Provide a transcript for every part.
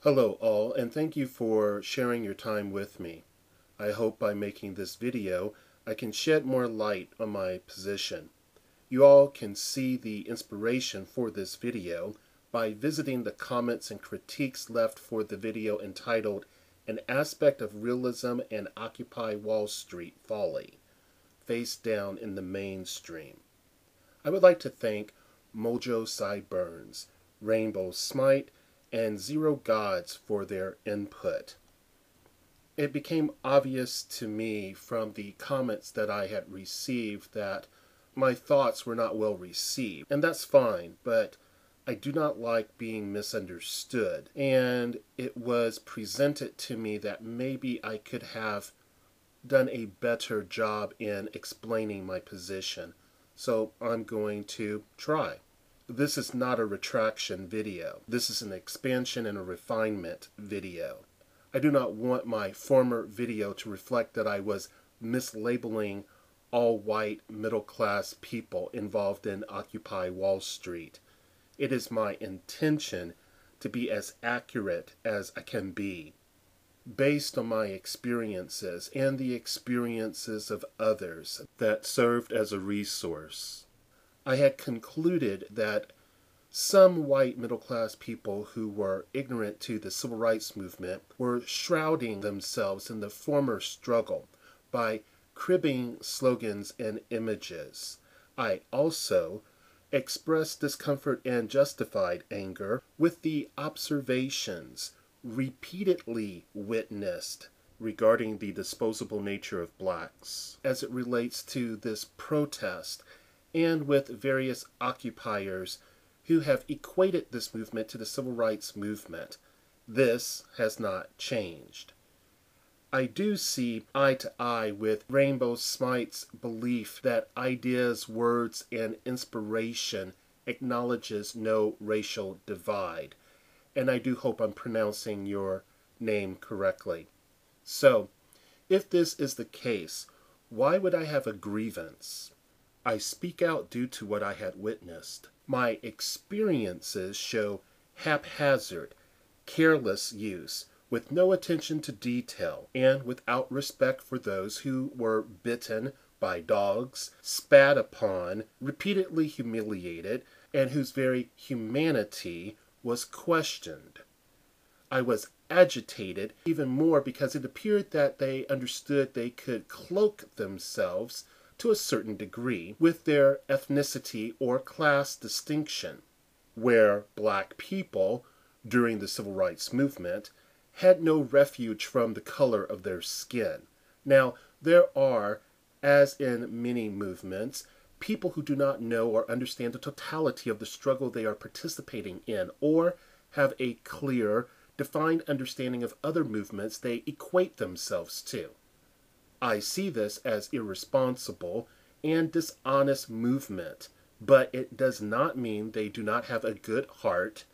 Hello all, and thank you for sharing your time with me. I hope by making this video I can shed more light on my position. You all can see the inspiration for this video by visiting the comments and critiques left for the video entitled An Aspect of Realism and Occupy Wall Street Folly, Face Down in the Mainstream. I would like to thank Mojo Sideburns, Rainbow Smite, and Zero Gods for their input. It became obvious to me from the comments that I had received that my thoughts were not well received, and that's fine, but I do not like being misunderstood, and it was presented to me that maybe I could have done a better job in explaining my position, so I'm going to try. This is not a retraction video. This is an expansion and a refinement video. I do not want my former video to reflect that I was mislabeling all white middle-class people involved in Occupy Wall Street. It is my intention to be as accurate as I can be, based on my experiences and the experiences of others that served as a resource. I had concluded that some white middle-class people who were ignorant to the civil rights movement were shrouding themselves in the former struggle by cribbing slogans and images. I also expressed discomfort and justified anger with the observations repeatedly witnessed regarding the disposable nature of blacks as it relates to this protest, and with various occupiers who have equated this movement to the civil rights movement. This has not changed. I do see eye to eye with Rainbow Smite's belief that ideas, words, and inspiration acknowledges no racial divide, and I do hope I'm pronouncing your name correctly. So, if this is the case, why would I have a grievance? I speak out due to what I had witnessed. My experiences show haphazard, careless use, with no attention to detail, and without respect for those who were bitten by dogs, spat upon, repeatedly humiliated, and whose very humanity was questioned. I was agitated even more because it appeared that they understood they could cloak themselves to a certain degree with their ethnicity or class distinction, where black people during the civil rights movement had no refuge from the color of their skin. Now, there are, as in many movements, people who do not know or understand the totality of the struggle they are participating in, or have a clear, defined understanding of other movements they equate themselves to. I see this as irresponsible and dishonest movement, but it does not mean they do not have a good heart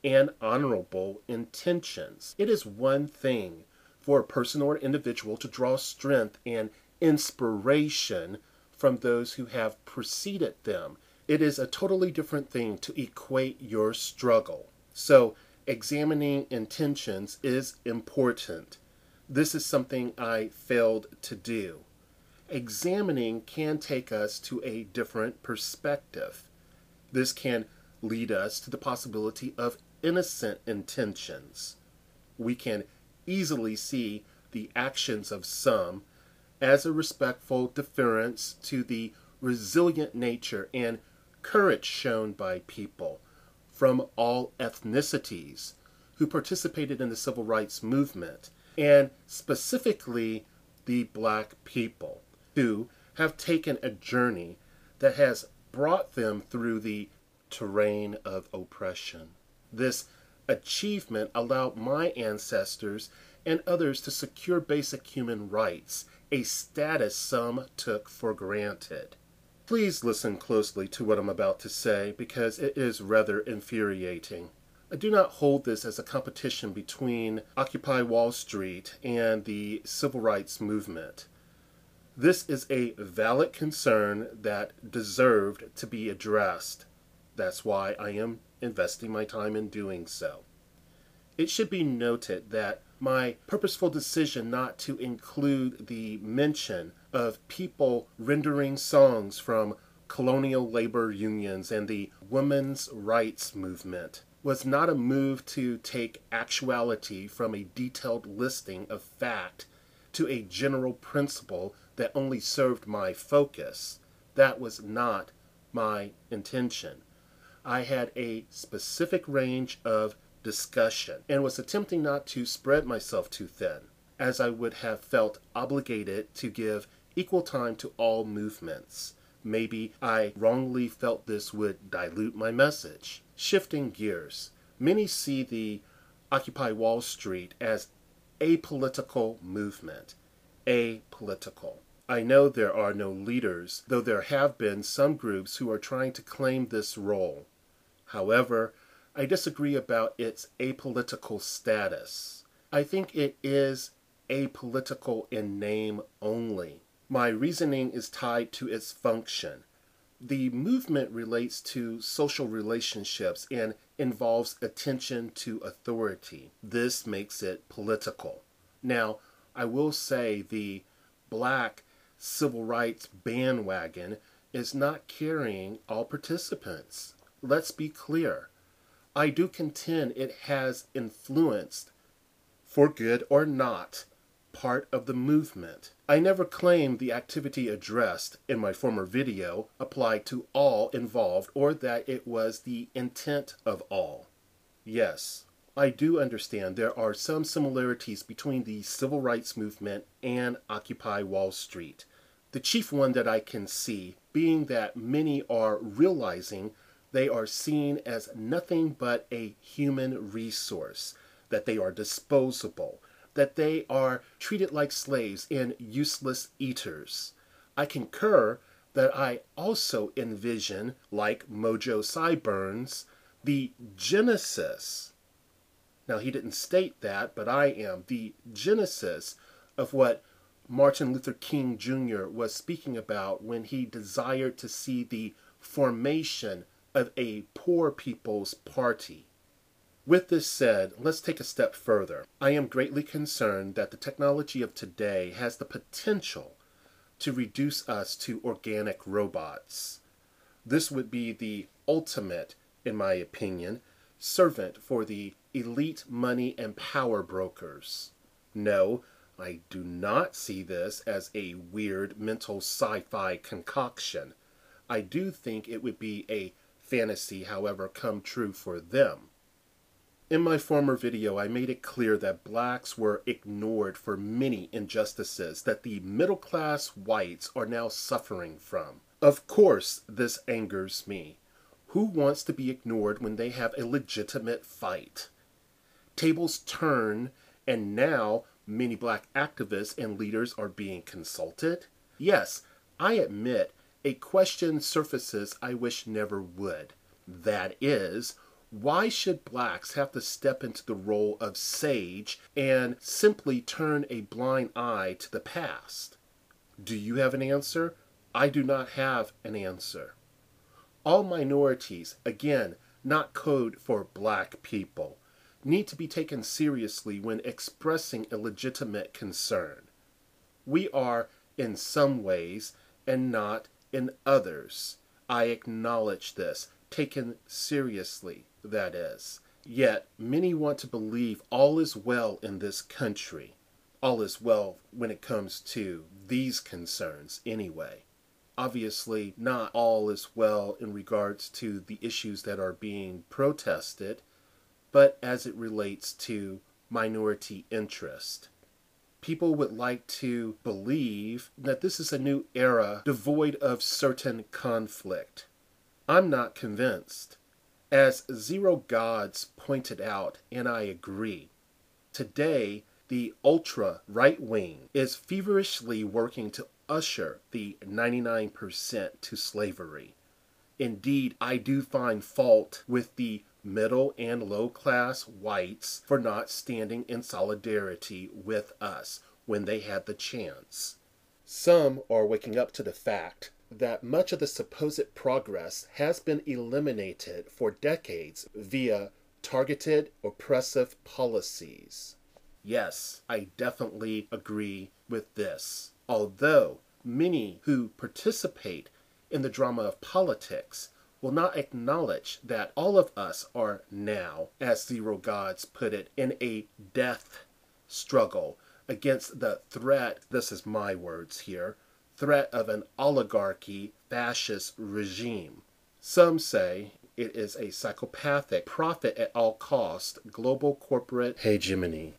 and honorable intentions. It is one thing for a person or individual to draw strength and inspiration from those who have preceded them. It is a totally different thing to equate your struggle. So, examining intentions is important. This is something I failed to do. Examining can take us to a different perspective. This can lead us to the possibility of innocent intentions. We can easily see the actions of some as a respectful deference to the resilient nature and courage shown by people from all ethnicities who participated in the civil rights movement, and specifically the black people who have taken a journey that has brought them through the terrain of oppression. This achievement allowed my ancestors and others to secure basic human rights, a status some took for granted. Please listen closely to what I'm about to say because it is rather infuriating. I do not hold this as a competition between Occupy Wall Street and the civil rights movement. This is a valid concern that deserved to be addressed. That's why I am investing my time in doing so. It should be noted that my purposeful decision not to include the mention of people rendering songs from colonial labor unions and the women's rights movement was not a move to take actuality from a detailed listing of fact to a general principle that only served my focus. That was not my intention. I had a specific range of discussion and was attempting not to spread myself too thin, as I would have felt obligated to give equal time to all movements. Maybe I wrongly felt this would dilute my message. Shifting gears, many see the Occupy Wall Street as a political movement. Apolitical. I know there are no leaders, though there have been some groups who are trying to claim this role. However, I disagree about its apolitical status. I think it is apolitical in name only. My reasoning is tied to its function. The movement relates to social relationships and involves attention to authority. This makes it political. Now, I will say the black civil rights bandwagon is not carrying all participants. Let's be clear. I do contend it has influenced, for good or not, part of the movement. I never claimed the activity addressed in my former video applied to all involved or that it was the intent of all. Yes, I do understand there are some similarities between the civil rights movement and Occupy Wall Street. The chief one that I can see being that many are realizing they are seen as nothing but a human resource, that they are disposable, that they are treated like slaves and useless eaters. I concur that I also envision, like Mojo Siburns, the genesis. Now, he didn't state that, but I am the genesis of what Martin Luther King Jr. was speaking about when he desired to see the formation of a poor people's party. With this said, let's take a step further. I am greatly concerned that the technology of today has the potential to reduce us to organic robots. This would be the ultimate, in my opinion, servant for the elite money and power brokers. No, I do not see this as a weird mental sci-fi concoction. I do think it would be a fantasy, however, come true for them. In my former video, I made it clear that blacks were ignored for many injustices that the middle-class whites are now suffering from. Of course, this angers me. Who wants to be ignored when they have a legitimate fight? Tables turn, and now many black activists and leaders are being consulted? Yes, I admit a question surfaces I wish never would. That is, why should blacks have to step into the role of sage and simply turn a blind eye to the past? Do you have an answer? I do not have an answer. All minorities, again, not code for black people, need to be taken seriously when expressing a legitimate concern. We are, in some ways, and not in others. I acknowledge this, taken seriously, that is. Yet, many want to believe all is well in this country. All is well when it comes to these concerns, anyway. Obviously, not all is well in regards to the issues that are being protested, but as it relates to minority interest. People would like to believe that this is a new era devoid of certain conflict. I'm not convinced. As Zero Gods pointed out, and I agree, today the ultra-right wing is feverishly working to usher the 99% to slavery. Indeed, I do find fault with the middle and low-class whites for not standing in solidarity with us when they had the chance. Some are waking up to the fact that much of the supposed progress has been eliminated for decades via targeted oppressive policies. Yes, I definitely agree with this. Although many who participate in the drama of politics will not acknowledge that all of us are now, as Zero Gods put it, in a death struggle against the threat, this is my words here, threat of an oligarchy fascist regime. Some say it is a psychopathic, profit at all cost global corporate hegemony.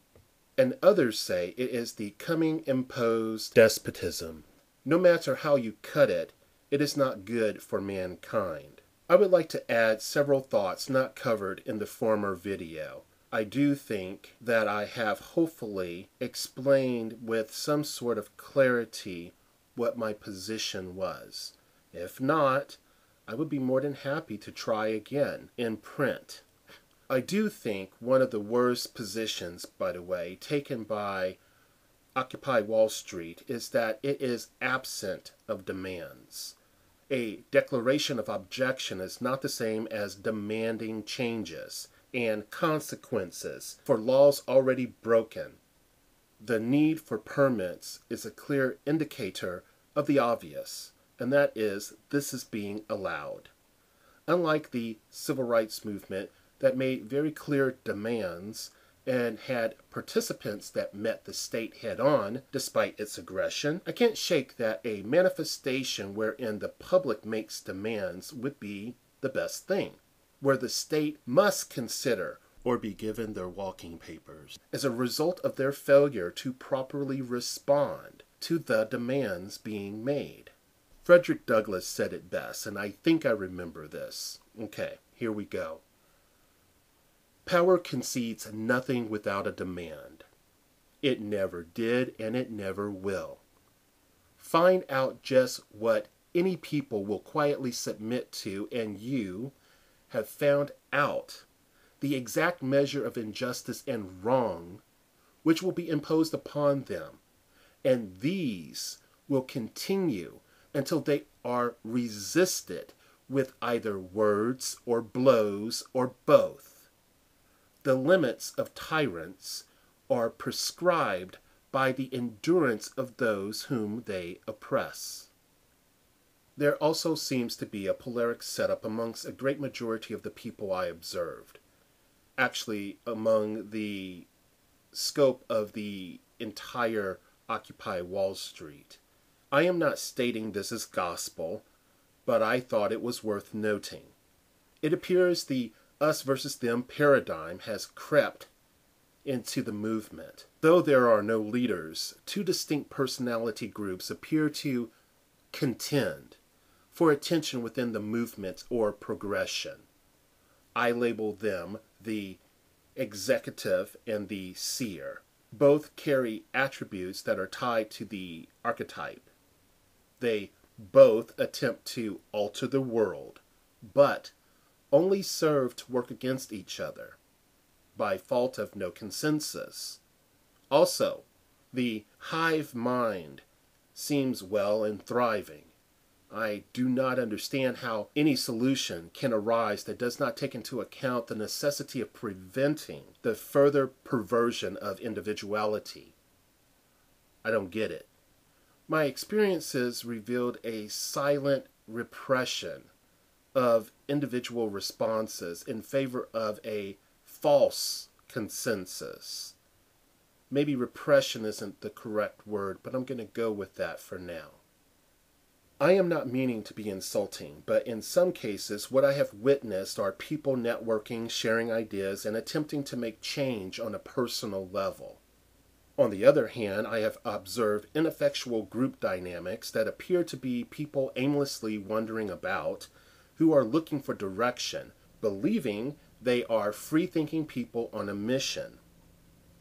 And others say it is the coming imposed despotism. No matter how you cut it, it is not good for mankind. I would like to add several thoughts not covered in the former video. I do think that I have hopefully explained with some sort of clarity what my position was. If not, I would be more than happy to try again in print. I do think one of the worst positions, by the way, taken by Occupy Wall Street is that it is absent of demands. A declaration of objection is not the same as demanding changes and consequences for laws already broken. The need for permits is a clear indicator of the obvious, and that is this is being allowed. Unlike the civil rights movement that made very clear demands and had participants that met the state head-on despite its aggression, I can't shake that a manifestation wherein the public makes demands would be the best thing, where the state must consider or be given their walking papers as a result of their failure to properly respond to the demands being made. Frederick Douglass said it best, and I think I remember this. Okay, here we go. Power concedes nothing without a demand. It never did, and it never will. Find out just what any people will quietly submit to, and you have found out the exact measure of injustice and wrong which will be imposed upon them. And these will continue until they are resisted with either words or blows or both. The limits of tyrants are prescribed by the endurance of those whom they oppress. There also seems to be a polaric setup amongst a great majority of the people I observed. Actually, among the scope of the entire Occupy Wall Street. I am not stating this as gospel, but I thought it was worth noting. It appears the us versus them paradigm has crept into the movement. Though there are no leaders, two distinct personality groups appear to contend for attention within the movement or progression. I label them the executive and the seer. Both carry attributes that are tied to the archetype. They both attempt to alter the world, but only serve to work against each other, by fault of no consensus. Also, the hive mind seems well and thriving. I do not understand how any solution can arise that does not take into account the necessity of preventing the further perversion of individuality. I don't get it. My experiences revealed a silent repression of individual responses in favor of a false consensus. Maybe repression isn't the correct word, but I'm going to go with that for now. I am not meaning to be insulting, but in some cases what I have witnessed are people networking, sharing ideas, and attempting to make change on a personal level. On the other hand, I have observed ineffectual group dynamics that appear to be people aimlessly wandering about who are looking for direction, believing they are free-thinking people on a mission.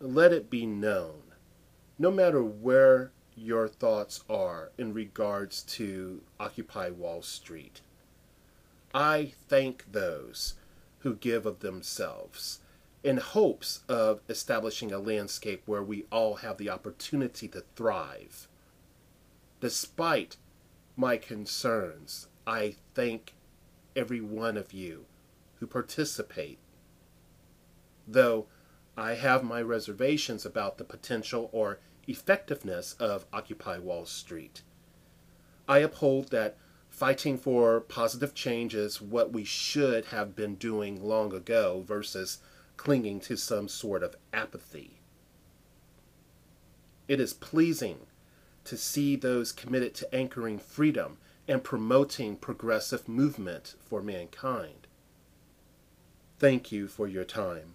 Let it be known, no matter where your thoughts are in regards to Occupy Wall Street, I thank those who give of themselves in hopes of establishing a landscape where we all have the opportunity to thrive. Despite my concerns, I thank every one of you who participate. though I have my reservations about the potential or effectiveness of Occupy Wall Street. I uphold that fighting for positive change is what we should have been doing long ago versus clinging to some sort of apathy. It is pleasing to see those committed to anchoring freedom and promoting progressive movement for mankind. Thank you for your time.